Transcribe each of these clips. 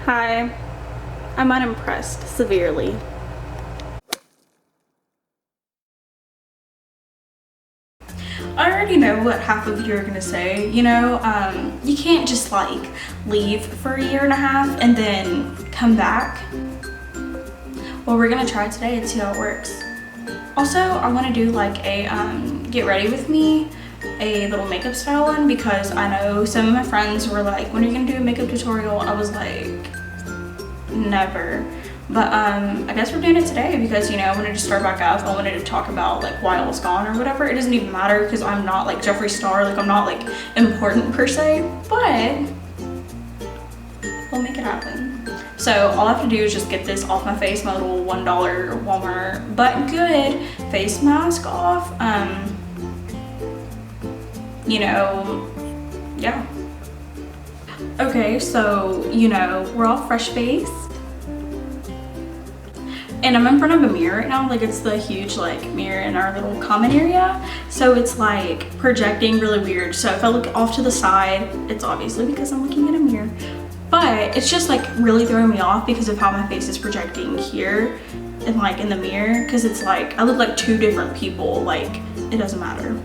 Hi, I'm unimpressed, severely. I already know what half of you are gonna say, you know, you can't just like leave for a year and a half and then come back. Well, we're gonna try today and see how it works. Also, I wanna do like a get ready with me, a little makeup style one, because I know some of my friends were like, when are you gonna do a makeup tutorial? I was like, never. But I guess we're doing it today because, you know, I wanted to start back up. I wanted to talk about like why I was gone or whatever. It doesn't even matter because I'm not like Jeffree Star, like I'm not like important per se, but we'll make it happen. So all I have to do is just get this off my face, my little $1 Walmart but good face mask off. You know, yeah. Okay, so, you know, we're all fresh faced. And I'm in front of a mirror right now, like it's the huge like mirror in our little common area. So it's like projecting really weird. So if I look off to the side, it's obviously because I'm looking at a mirror. But it's just like really throwing me off because of how my face is projecting here and like in the mirror. Cause it's like, I look like two different people, like it doesn't matter.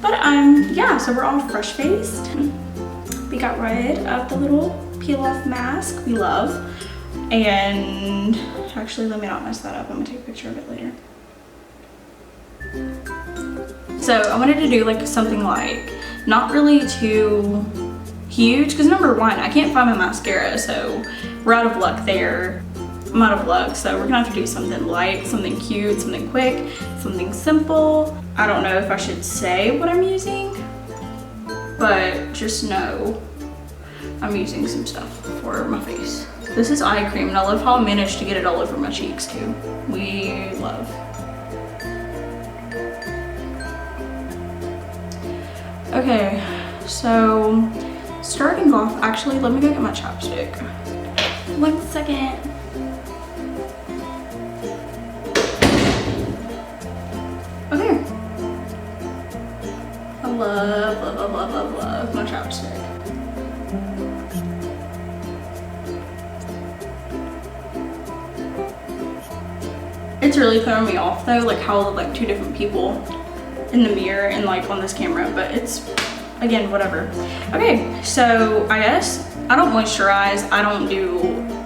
But yeah, so we're all fresh faced. We got rid of the little peel off mask we love. And actually, let me not mess that up. I'm gonna take a picture of it later. So I wanted to do like something like not really too huge because number one, I can't find my mascara, so we're out of luck there. I'm out of luck, so we're gonna have to do something light, something cute, something quick, something simple. I don't know if I should say what I'm using, but just know I'm using some stuff for my face. This is eye cream, and I love how I managed to get it all over my cheeks too. We love. Okay, so starting off, actually, let me go get my chapstick. 1 second. Okay. I love my chapstick. It's really throwing me off though, like how I look like two different people in the mirror and like on this camera, but it's, again, whatever. Okay, so I guess I don't moisturize, I don't do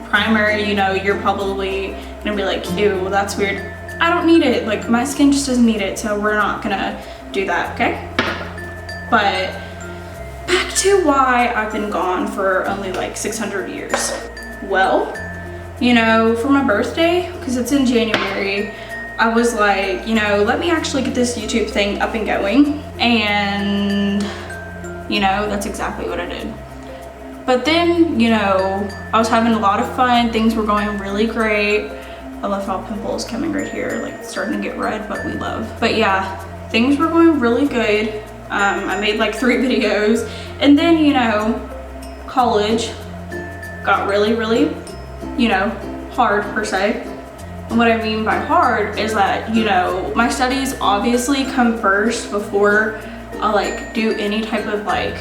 primer, you know, you're probably gonna be like, ew, that's weird. I don't need it, like my skin just doesn't need it, so we're not gonna do that, okay? But back to why I've been gone for only like 600 years. Well, you know, for my birthday, because it's in January, I was like, you know, let me actually get this YouTube thing up and going. And, you know, that's exactly what I did. But then, you know, I was having a lot of fun. Things were going really great. I love how pimples coming right here, like it's starting to get red, but we love. But yeah, things were going really good. I made like 3 videos. And then, you know, college got really, you know, hard per se. And what I mean by hard is that, you know, my studies obviously come first before I like do any type of like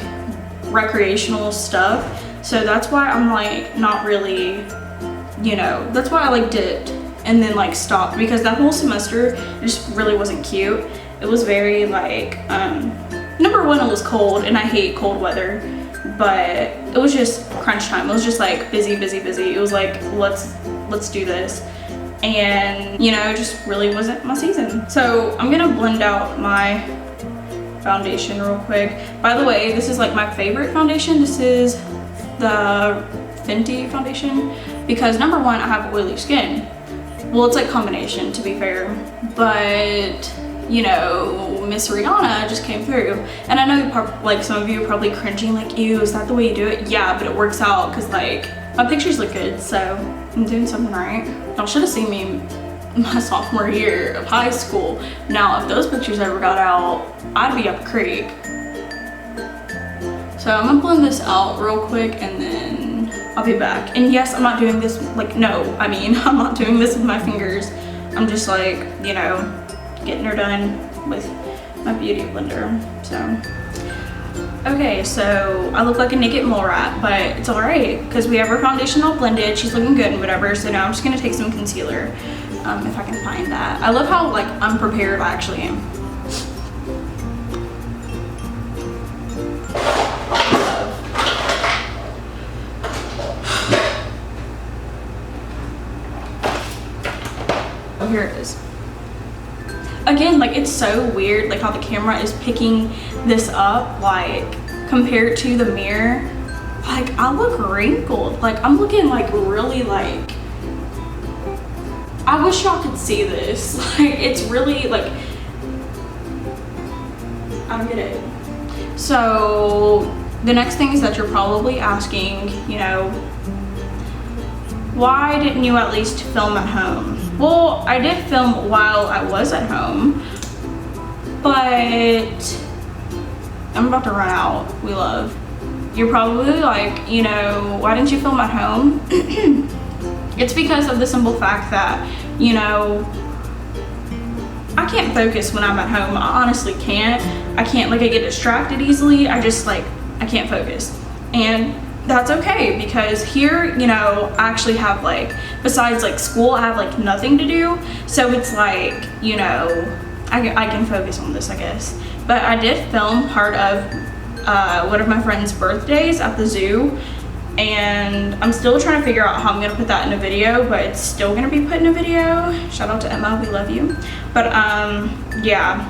recreational stuff. So that's why I'm like not really, you know, that's why I like dipped and then like stopped, because that whole semester just really wasn't cute. It was very like, number one, it was cold and I hate cold weather. But it was just crunch time. It was just like busy. It was like, let's do this. And, you know, it just really wasn't my season. So I'm gonna blend out my foundation real quick. By the way, this is like my favorite foundation. This is the Fenty foundation because number one, I have oily skin. Well, it's like combination to be fair, but you know, Miss Rihanna just came through. And I know like some of you are probably cringing like, ew, is that the way you do it? Yeah, but it works out because like my pictures look good, so I'm doing something right. Y'all should have seen me my sophomore year of high school. Now, if those pictures ever got out, I'd be up a creek. So I'm gonna blend this out real quick and then I'll be back. And yes, I'm not doing this like, no, I mean, I'm not doing this with my fingers. I'm just like, you know, getting her done with my beauty blender. So Okay, so I look like a naked mole rat, but it's all right because we have our foundation all blended. She's looking good and whatever. So now I'm just gonna take some concealer, if I can find that. I love how like unprepared I actually am. Oh, here it is. Again, like it's so weird like how the camera is picking this up, like compared to the mirror. Like I look wrinkled, like I'm looking like really like, I wish y'all could see this. Like it's really like, I don't get it. So the next thing is that you're probably asking, you know, why didn't you at least film at home? Well, I did film while I was at home, but I'm about to run out. We love. You're probably like, you know, why didn't you film at home? It's because of the simple fact that, you know, I can't focus when I'm at home. I honestly can't. I can't, like I get distracted easily. I just like, I can't focus. And that's okay because here, you know, I actually have like, besides like school, I have like nothing to do. So it's like, you know, I can focus on this, I guess. But I did film part of one of my friend's birthdays at the zoo. And I'm still trying to figure out how I'm gonna put that in a video, but it's still gonna be put in a video. Shout out to Emma, we love you. But yeah,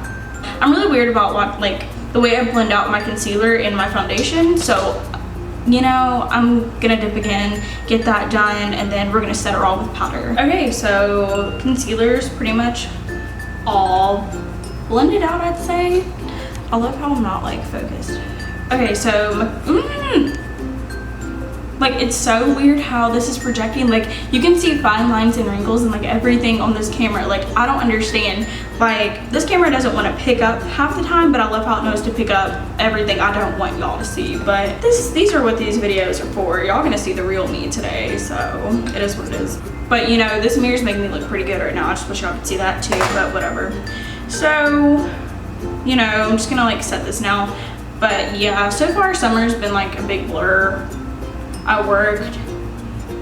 I'm really weird about what, like the way I blend out my concealer in my foundation. So, you know, I'm gonna dip again, get that done, and then we're gonna set her all with powder. Okay, so concealer's pretty much all blended out, I'd say. I love how I'm not like focused. Okay, so, like it's so weird how this is projecting. Like you can see fine lines and wrinkles and like everything on this camera. Like I don't understand. Like this camera doesn't want to pick up half the time, but I love how it knows to pick up everything I don't want y'all to see. But these are what these videos are for. Y'all gonna see the real me today, so it is what it is. But you know, this mirror's making me look pretty good right now. I just wish y'all could see that too, but whatever. So, you know, I'm just gonna like set this now. But yeah, so far summer's been like a big blur. I worked,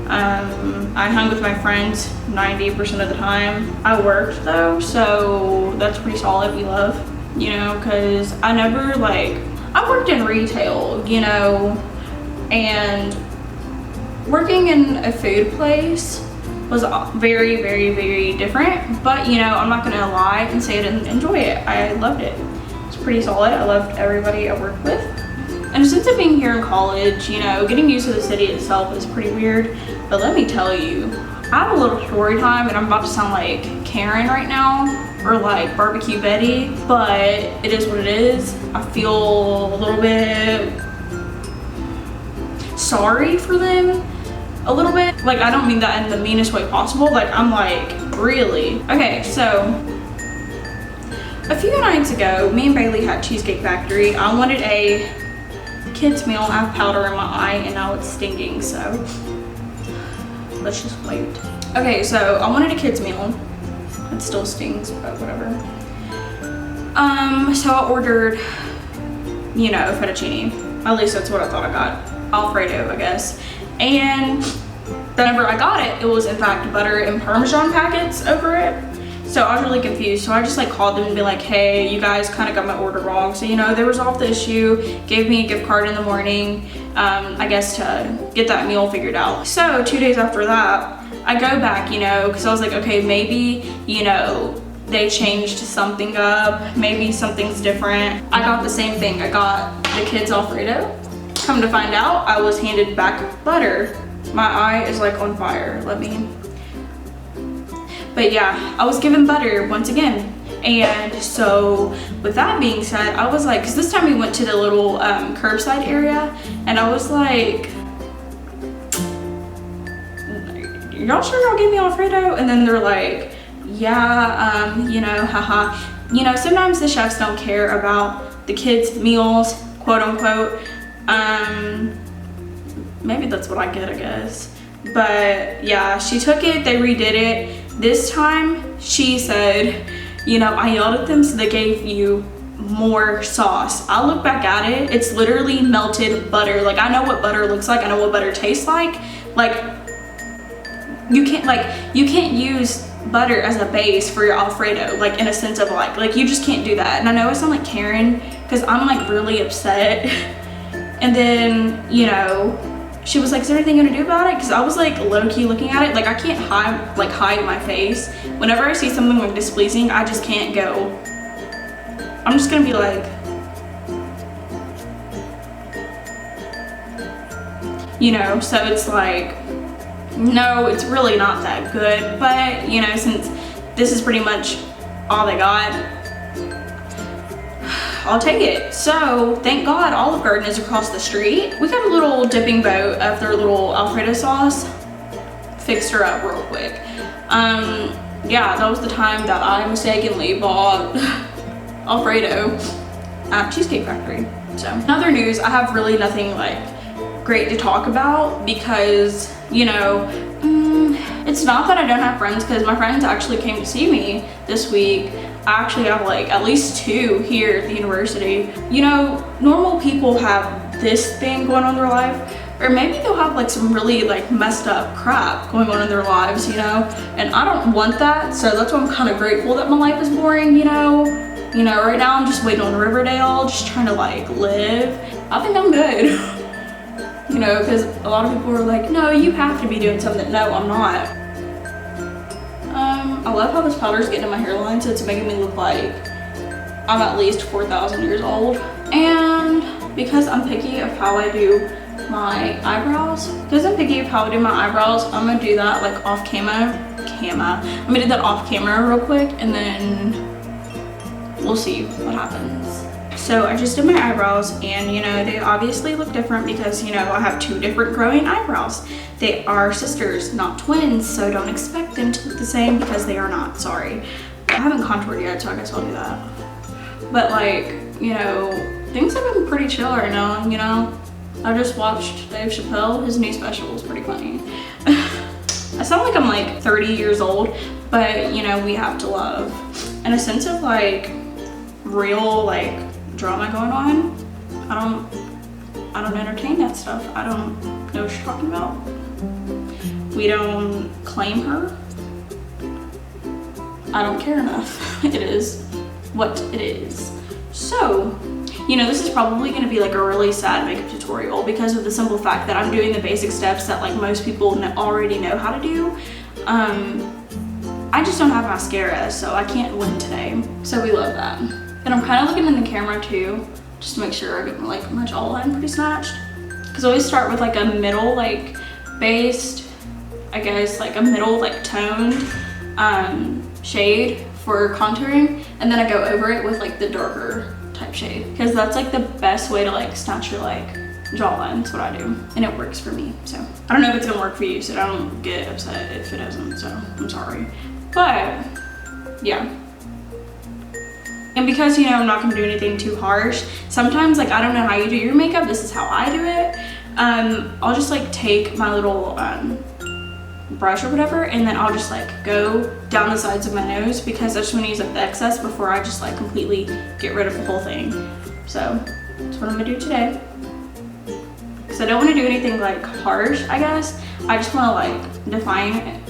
I hung with my friends 90% of the time. I worked though, so that's pretty solid, we love, you know, cause I never like, I worked in retail, you know, and working in a food place was very, very, very different, but you know, I'm not gonna lie and say I didn't enjoy it. I loved it. It's pretty solid. I loved everybody I worked with. And since I'm being here in college, you know, getting used to the city itself is pretty weird. But let me tell you, I have a little story time and I'm about to sound like Karen right now or like Barbecue Betty, but it is what it is. I feel a little bit sorry for them, a little bit. Like, I don't mean that in the meanest way possible. Like, I'm like, really? Okay, so a few nights ago, me and Bailey had Cheesecake Factory. I wanted a kids meal. I have powder in my eye and now it's stinging, so let's just wait. Okay, so I wanted a kids meal. It still stings, but whatever. So I ordered, you know, fettuccine. At least that's what I thought I got. Alfredo, I guess. And whenever I got it, it was in fact butter and Parmesan packets over it. So I was really confused. So I just like called them and be like, hey, you guys kind of got my order wrong. So, you know, they resolved the issue, gave me a gift card in the morning, I guess to get that meal figured out. So 2 days after that, I go back, you know, because I was like, okay, maybe, you know, they changed something up. Maybe something's different. I got the same thing. I got the kids Alfredo. Come to find out, I was handed back butter. My eye is like on fire. But yeah, I was given butter once again. And so with that being said, I was like, because this time we went to the little curbside area and I was like, y'all sure y'all gave me Alfredo? And then they're like, yeah, you know, haha. You know, sometimes the chefs don't care about the kids' meals, quote unquote. Maybe that's what I get, I guess. But yeah, she took it, they redid it. This time, she said, you know, I yelled at them, so they gave you more sauce. I look back at it, it's literally melted butter. Like, I know what butter looks like, I know what butter tastes like. Like, you can't use butter as a base for your Alfredo, like in a sense of like you just can't do that. And I know I sound like Karen because I'm like really upset. And then, you know, she was like, is there anything you want to do about it? Because I was like low-key looking at it. Like, I can't hide my face. Whenever I see something like displeasing, I just can't go. I'm just gonna be like, you know, so it's like, no, it's really not that good. But, you know, since this is pretty much all they got, I'll take it. So thank God Olive Garden is across the street. We got a little dipping boat of their little Alfredo sauce. Fixed her up real quick. Yeah, that was the time that I mistakenly bought Alfredo at Cheesecake Factory. So in other news, I have really nothing like great to talk about because, you know, it's not that I don't have friends, because my friends actually came to see me this week. I actually have like at least 2 here at the university. You know, normal people have this thing going on in their life, or maybe they'll have like some really like messed up crap going on in their lives, you know, and I don't want that. So that's why I'm kind of grateful that my life is boring, you know. Right now I'm just waiting on Riverdale, just trying to like live. I think I'm good. You know, because a lot of people are like, no, you have to be doing something. No, I'm not. I love how this powder is getting in my hairline, so it's making me look like I'm at least 4,000 years old. And because I'm picky of how I do my eyebrows, I'm gonna do that like off camera. I'm gonna do that off camera real quick, and then we'll see what happens. So I just did my eyebrows, and you know, they obviously look different because, you know, I have 2 different growing eyebrows. They are sisters, not twins, so don't expect them to look the same because they are not, sorry. I haven't contoured yet, so I guess I'll do that. But like, you know, things have been pretty chill right now, you know. I just watched Dave Chappelle, his new special was pretty funny. I sound like I'm like 30 years old, but you know, we have to love. In a sense of like real like drama going on, I don't entertain that stuff. I don't know what you're talking about. We don't claim her. I don't care enough. It is what it is. So, you know, this is probably going to be like a really sad makeup tutorial because of the simple fact that I'm doing the basic steps that like most people already know how to do. I just don't have mascara, so I can't win today. So we love that. And I'm kind of looking in the camera too, just to make sure I get like my jawline pretty snatched. Because I always start with like a middle like based, I guess like a middle like toned shade for contouring, and then I go over it with like the darker type shade, because that's like the best way to like snatch your like jawline. That's what I do, and it works for me. So I don't know if it's gonna work for you, so don't get upset if it doesn't, so I'm sorry. But yeah. And because, you know, I'm not gonna do anything too harsh, sometimes like I don't know how you do your makeup, this is how I do it. I'll just like take my little brush or whatever, and then I'll just like go down the sides of my nose, because I just want to use up the excess before I just like completely get rid of the whole thing. So that's what I'm gonna do today, because I don't want to do anything like harsh, I guess. I just want to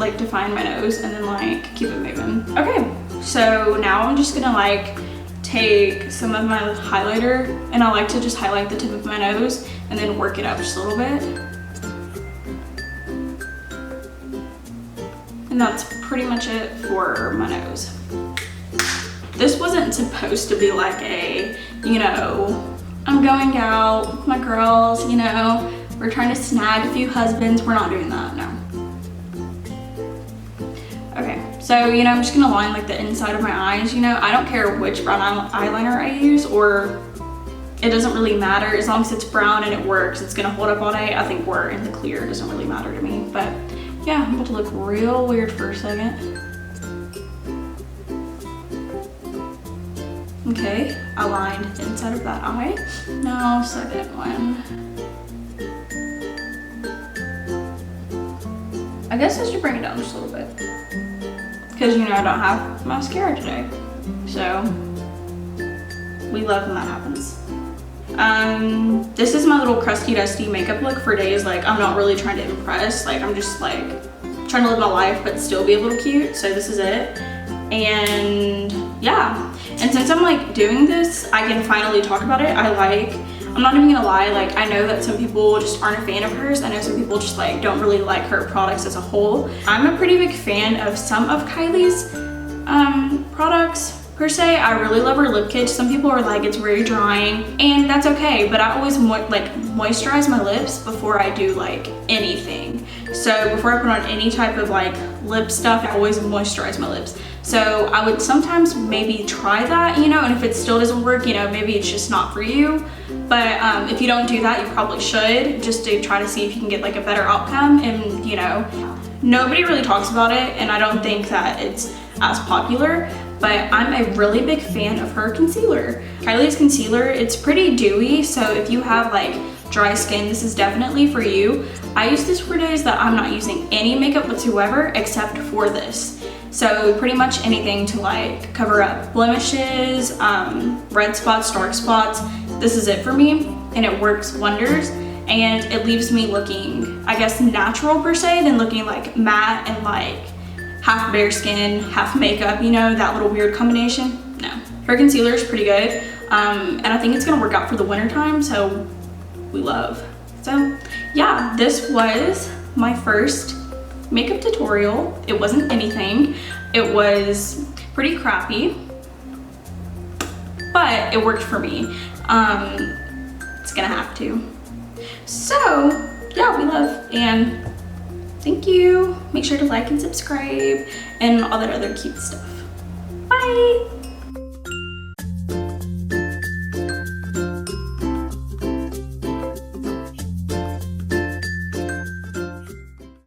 like define my nose and then like keep it moving. Okay, so now I'm just gonna like take some of my highlighter, and I like to just highlight the tip of my nose and then work it up just a little bit. And that's pretty much it for my nose. This wasn't supposed to be like a, you know, I'm going out with my girls, you know, we're trying to snag a few husbands. We're not doing that, no. Okay, so, you know, I'm just gonna line like the inside of my eyes, you know. I don't care which brown eyeliner I use, or it doesn't really matter. As long as it's brown and it works, it's gonna hold up all day. I think we're in the clear, it doesn't really matter to me. But yeah, I'm about to look real weird for a second. Okay, I lined the inside of that eye. Now, second one. I guess I should bring it down just a little bit, because, you know, I don't have mascara today. So, We love when that happens. This is my little crusty dusty makeup look for days like I'm not really trying to impress. Like I'm just like trying to live my life but still be a little cute. So this is it. And yeah. And since I'm like doing this, I can finally talk about it. I'm not even gonna lie, like I know that some people just aren't a fan of hers. I know some people just like don't really like her products as a whole. I'm a pretty big fan of some of Kylie's products per se. I really love her lip kit. Some people are like it's very drying, and that's okay, but I always moisturize my lips before I do like anything. So before I put on any type of like lip stuff, I always moisturize my lips. So I would sometimes maybe try that, you know, and if it still doesn't work, you know, maybe it's just not for you. But if you don't do that, you probably should, just to try to see if you can get like a better outcome. And you know, nobody really talks about it, and I don't think that it's as popular, but I'm a really big fan of her concealer. Kylie's concealer, it's pretty dewy, so if you have like dry skin, this is definitely for you. I use this for days that I'm not using any makeup whatsoever except for this. So pretty much anything to like cover up blemishes, red spots, dark spots. This is it for me, and it works wonders. And it leaves me looking, I guess, natural per se, than looking like matte and like half bare skin, half makeup, you know, that little weird combination. No, her concealer is pretty good. And I think it's gonna work out for the winter time, so we love. So yeah, this was my first makeup tutorial. It wasn't anything. It was pretty crappy, but it worked for me. It's gonna have to. So yeah, we love, and thank you. Make sure to like and subscribe and all that other cute stuff. Bye.